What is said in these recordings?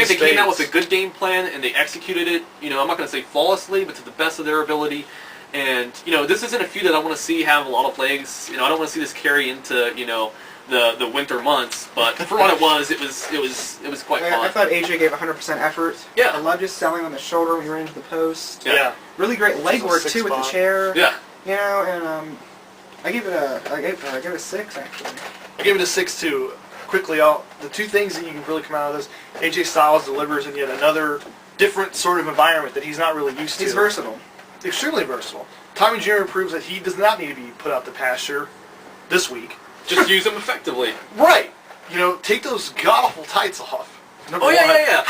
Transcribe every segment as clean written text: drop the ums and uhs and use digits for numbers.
they came out with a good game plan and they executed it. You know, I'm not going to say flawlessly, but to the best of their ability. And you know, this isn't a feud that I want to see have a lot of legs. You know, I don't want to see this carry into the winter months. But for what it was quite fun. I thought AJ gave 100% effort. Yeah. I loved his selling on the shoulder when he ran into the post. Yeah. Really great leg work too with the chair. Yeah. You know, and I gave it a 6 actually. I gave it a 6 too. Quickly, the two things that you can really come out of this: AJ Styles delivers in yet another different sort of environment that he's not really used to. He's versatile. Extremely versatile. Tommy Jr. proves that he does not need to be put out to pasture this week. Just use them effectively. Right. You know, take those god-awful tights off. Number one. Yeah.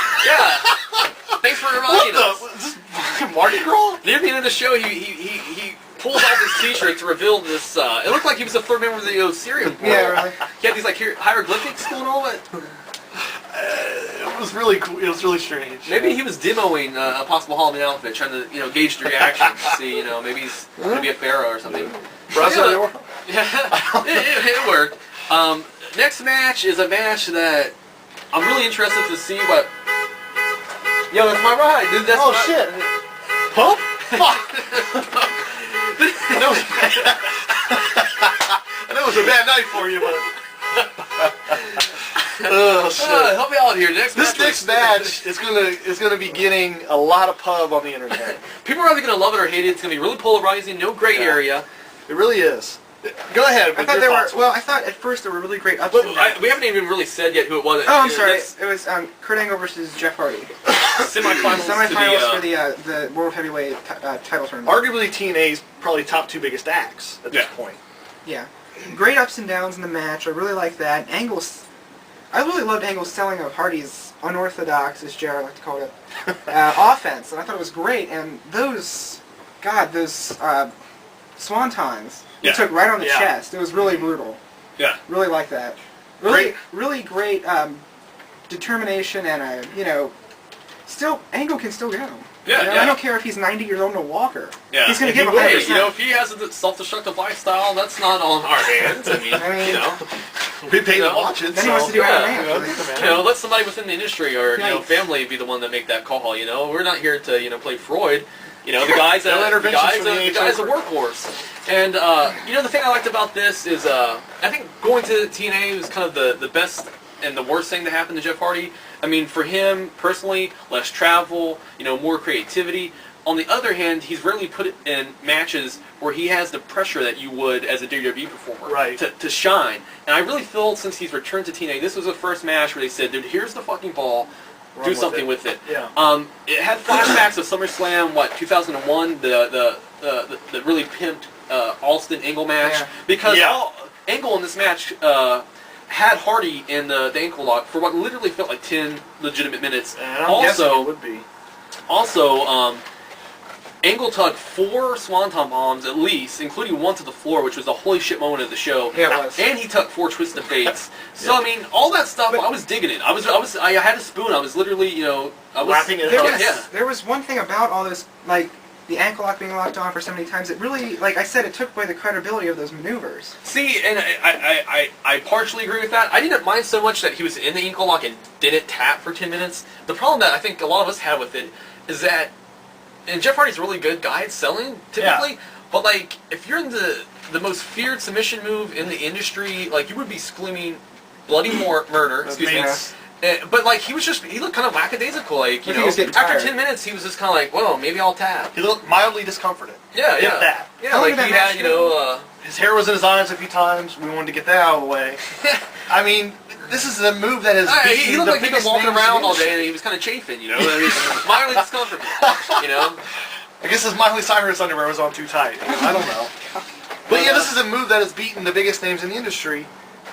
Thanks for reminding us. What the? Is this fucking Mardi Gras? Near the end of the show, he pulls off his T-shirt to reveal this. It looked like he was a third member of the Syrian War. Yeah, really. He had these like hieroglyphics going on. It was really cool. It was really strange. Maybe he was demoing a possible Halloween outfit, trying to gauge the reaction. See, maybe he's gonna be a pharaoh or something. Yeah, it worked. Next match is a match that I'm really interested to see what. Yo, that's my ride. Dude, that's shit. Huh? Fuck. I know it was a bad night for you, but. Oh shit! Help me out here. This next match is gonna be getting a lot of pub on the internet. People are either gonna love it or hate it. It's gonna be really polarizing. No gray area. It really is. Go ahead. I thought at first there were really great ups and downs. We haven't even really said yet who it was. Oh, I'm sorry. It was Kurt Angle versus Jeff Hardy. Semifinals for the World Heavyweight title tournament. Arguably TNA's probably top 2 biggest acts at this point. Yeah. Great ups and downs in the match. I really like that. I really loved Angle's selling of Hardy's unorthodox, as Jared like to call it, offense, and I thought it was great. And those swantons he took right on the chest. It was really brutal. Yeah. Really like that. Really great determination and still Angle can still go. Yeah, I don't care if he's 90 years old and a walker. Yeah. He's going to give 100%. If he has a self-destructive lifestyle, that's not on our hands. I mean, we pay to watch it. Then he wants to do MMA. Let somebody within the industry or family be the one that make that call. We're not here to play Freud. The guy's a workhorse. And the thing I liked about this is I think going to TNA was kind of the best and the worst thing to happen to Jeff Hardy. I mean, for him personally, less travel, more creativity. On the other hand, he's rarely put in matches where he has the pressure that you would as a WWE performer to shine. And I really feel since he's returned to TNA, this was the first match where they said, dude, here's the fucking ball. Do something with it. Yeah. It had flashbacks of SummerSlam, 2001, the really pimped Austin Angle match. Because Angle in this match had Hardy in the ankle lock for what literally felt like 10 legitimate minutes. And I'm guessing it would be. Also, Angle tugged 4 Swanton bombs at least, including one to the floor, which was the holy shit moment of the show. Yeah, it was. And he tugged 4 twisted fates. So I mean, all that stuff, I was digging it. I had a spoon. I was literally, wrapping it up. There was one thing about all this, like the ankle lock being locked on for so many times. It really, like I said, it took away the credibility of those maneuvers. See, and I partially agree with that. I didn't mind so much that he was in the ankle lock and didn't tap for 10 minutes. The problem that I think a lot of us had with it is that. And Jeff Hardy's a really good guy at selling, typically. But, if you're in the most feared submission move in the industry, you would be screaming bloody murder, excuse me. But, he looked kind of lackadaisical. After 10 minutes, he was just kind of like, well, maybe I'll tap. He looked mildly discomforted. Yeah. That. Yeah, he had, his hair was in his eyes a few times. We wanted to get that out of the way. I mean, this is a move that has beaten he looked like he'd been walking around all day and he was kind of chafing, mildly discomforted, I guess his Miley Cyrus underwear was on too tight. I don't know. But this is a move that has beaten the biggest names in the industry.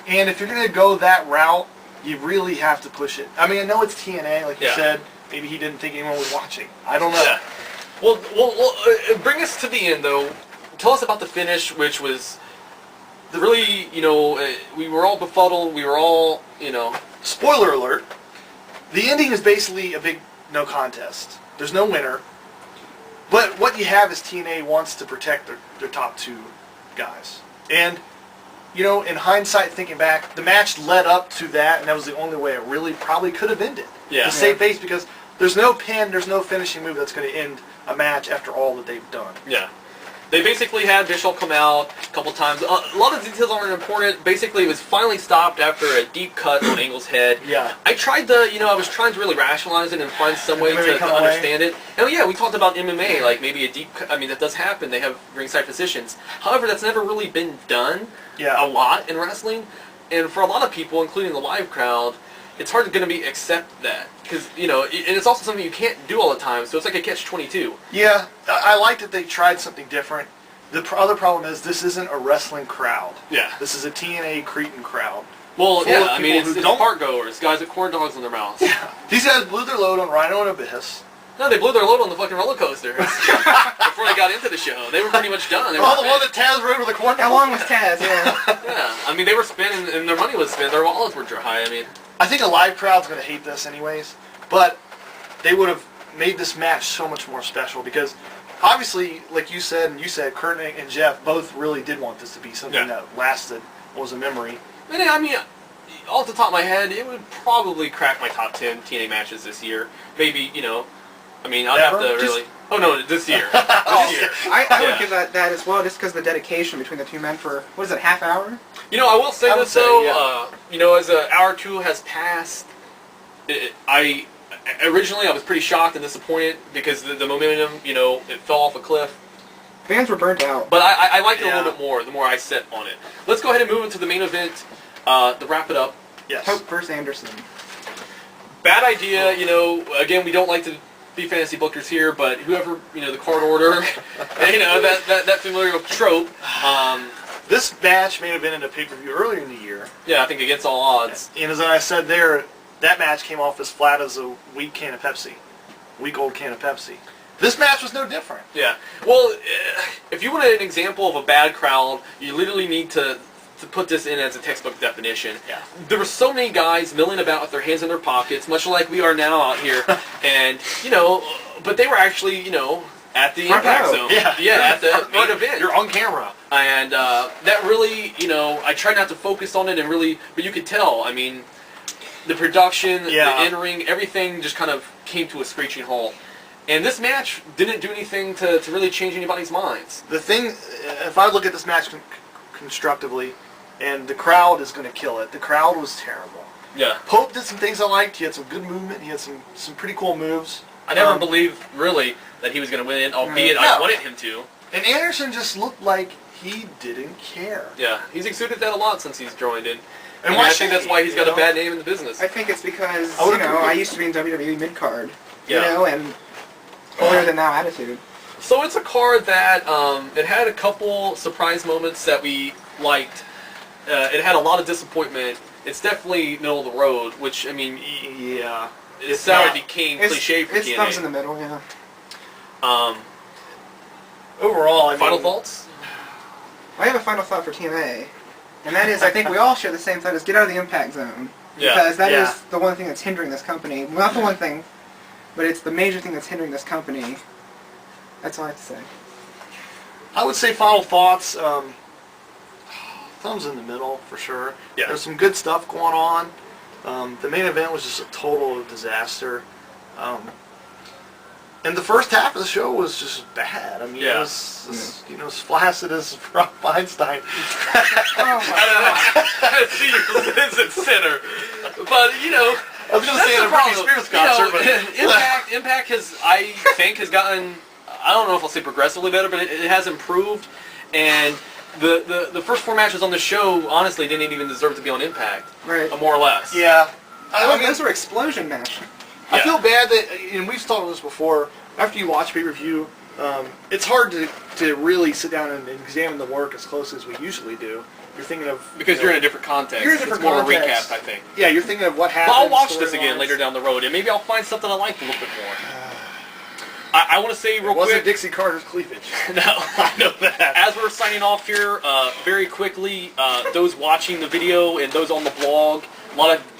And if you're going to go that route, you really have to push it. I mean, I know it's TNA, like you said. Maybe he didn't think anyone was watching. I don't know. Yeah. Well, bring us to the end, though. Tell us about the finish, which was really, we were all befuddled. We were all, Spoiler alert. The ending is basically a big no contest. There's no winner. But what you have is TNA wants to protect their top 2 guys. And you know, in hindsight, thinking back, the match led up to that, and that was the only way it really probably could have ended. Yeah. To save face, because there's no pin, there's no finishing move that's going to end a match after all that they've done. Yeah. They basically had Bischoff come out a couple times. A lot of the details aren't important. Basically, it was finally stopped after a deep cut on Angle's head. Yeah. I tried to, I was trying to really rationalize it and find some way to understand it. And yeah, we talked about MMA, like maybe a deep cut. I mean, that does happen. They have ringside physicians. However, that's never really been done a lot in wrestling. And for a lot of people, including the live crowd, it's hard to accept that. Because, and it's also something you can't do all the time, so it's like a catch-22. Yeah, I like that they tried something different. The other problem is this isn't a wrestling crowd. Yeah. This is a TNA Cretan crowd. Well, yeah, I mean, it's park goers, guys with corn dogs in their mouths. Yeah. These guys blew their load on Rhino and Abyss. No, they blew their load on the fucking roller coaster before they got into the show. They were pretty much done. The one that Taz rode with the corn dogs. How long was Taz? Yeah. Yeah, I mean, they were spinning, and their money was spent. Their wallets were dry. I mean, I think a live crowd's going to hate this anyways, but they would have made this match so much more special because obviously, like you said, Kurt and Jeff both really did want this to be something that lasted, was a memory. And I mean, off the top of my head, it would probably crack my top 10 TNA matches this year. Maybe, I mean, I'd have to really... Oh, no, this year. This year. I would give that as well, just because of the dedication between the two men for, what is it, half hour? I will say this, though, as an hour or two has passed, originally I was pretty shocked and disappointed because the momentum, it fell off a cliff. Fans were burnt out. But I liked it a little bit more, the more I set on it. Let's go ahead and move into the main event to wrap it up. Yes. Hope versus Anderson. Bad idea, again, we don't like to be fantasy bookers here, but whoever, the card order, that familiar trope. This match may have been in a pay-per-view earlier in the year. Yeah, I think against all odds. And as I said there, that match came off as flat as a weak can of Pepsi. Week-old can of Pepsi. This match was no different. Yeah. Well, if you want an example of a bad crowd, you literally need to put this in as a textbook definition. Yeah. There were so many guys milling about with their hands in their pockets, much like we are now out here, and, but they were actually, at the impact zone. Yeah, at the front event. You're on camera. And that really, I tried not to focus on it and really, but you could tell, I mean, the production, the in-ring, everything just kind of came to a screeching halt. And this match didn't do anything to really change anybody's minds. The thing, if I look at this match constructively, and the crowd is going to kill it, the crowd was terrible. Yeah. Pope did some things I liked. He had some good movement. He had some pretty cool moves. I never believed, really, that he was going to win, albeit I wanted him to. And Anderson just looked like he didn't care. Yeah, he's exuded that a lot since he's joined in. And I think that's why he's got a bad name in the business. I think it's because, I used to be in WWE mid-card, and holier than thou attitude. So it's a card that, it had a couple surprise moments that we liked. It had a lot of disappointment. It's definitely middle of the road, which, I mean, yeah. It's already became cliche for TNA. It comes in the middle, yeah. Overall, final thoughts? I have a final thought for TNA, and that is, I think we all share the same thought, is get out of the impact zone. Yeah. Because that is the one thing that's hindering this company. Well, not the one thing, but it's the major thing that's hindering this company. That's all I have to say. I would say final thoughts, thumbs in the middle, for sure. Yeah. There's some good stuff going on. The main event was just a total disaster. And the first half of the show was just bad. I mean, it was as flaccid as Rob Feinstein. I see your center. But, I was going to say at a Britney Spears concert, but Impact has, I think, has gotten, I don't know if I'll say progressively better, but it has improved. And the first 4 matches on the show, honestly, didn't even deserve to be on Impact. Right. More or less. Yeah. I mean, those were explosion matches. I feel bad that, and we've talked about this before, after you watch pay-per-view, it's hard to really sit down and examine the work as close as we usually do. You're thinking of... Because you're in a different context. You're in a different context. context. More a recap, I think. Yeah, you're thinking of what happened. But I'll watch this again later down the road, and maybe I'll find something I like a little bit more. I want to say real quick... Wasn't Dixie Carter's cleavage. No, I know that. As we're signing off here, very quickly, those watching the video and those on the blog, a lot of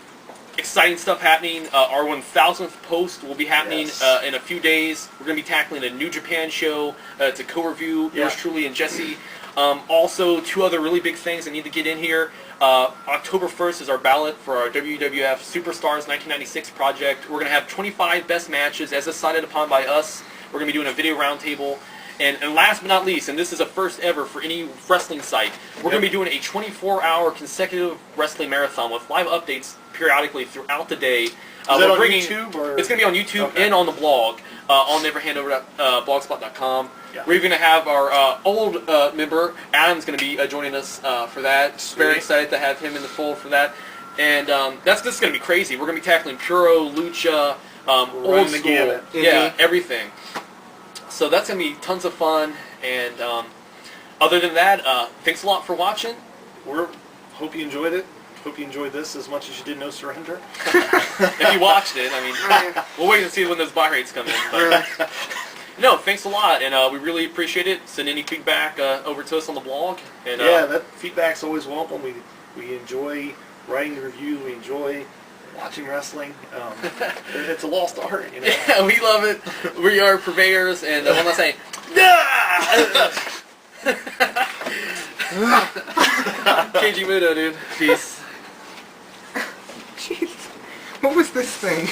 exciting stuff happening. Our 1000th post will be happening in a few days. We're going to be tackling a New Japan show to co-review yours truly and Jessie. Also, 2 other really big things I need to get in here. October 1st is our ballot for our WWF Superstars 1996 project. We're going to have 25 best matches as decided upon by us. We're going to be doing a video roundtable. And last but not least, and this is a first ever for any wrestling site, we're going to be doing a 24-hour consecutive wrestling marathon with live updates periodically throughout the day. Is that on YouTube? Or? It's going to be on YouTube and on the blog, on neverhandover.blogspot.com. Yeah. We're even going to have our old member, Adam's going to be joining us for that. Sweet. Very excited to have him in the fold for that. And this is going to be crazy. We're going to be tackling Puro, Lucha, old school, yeah, everything. So that's going to be tons of fun, and other than that, thanks a lot for watching. Hope you enjoyed it. Hope you enjoyed this as much as you did No Surrender. If you watched it, I mean, we'll wait and see when those buy rates come in. But, no, thanks a lot, and we really appreciate it. Send any feedback over to us on the blog. And, yeah, that feedback's always welcome. We enjoy writing the reviews. We enjoy watching wrestling. It's a lost art, you know. Yeah, we love it. We are purveyors, and what am I saying? Keiji Muto, dude. Peace. Jeez. What was this thing?